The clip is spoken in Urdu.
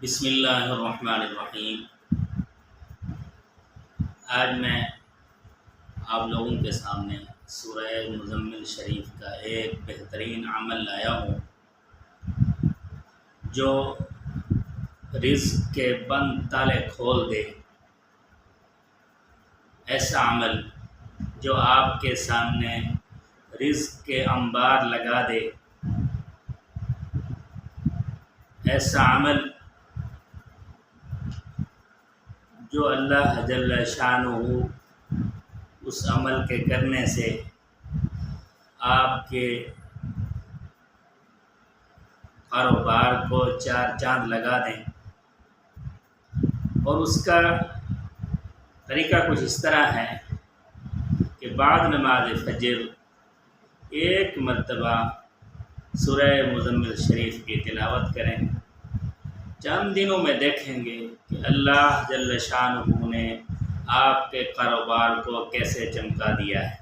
بسم اللہ الرحمن الرحیم۔ آج میں آپ لوگوں کے سامنے سورہ مزمل شریف کا ایک بہترین عمل لایا ہوں جو رزق کے بند تالے کھول دے۔ ایسا عمل جو آپ کے سامنے رزق کے انبار لگا دے۔ ایسا عمل جو اللہ جل شانہ اس عمل کے کرنے سے آپ کے کاروبار کو چار چاند لگا دیں۔ اور اس کا طریقہ کچھ اس طرح ہے کہ بعد نماز فجر ایک مرتبہ سورہ مزمل شریف کی تلاوت کریں۔ چند دنوں میں دیکھیں گے کہ اللہ جل شانہ نے آپ کے کاروبار کو کیسے چمکا دیا ہے۔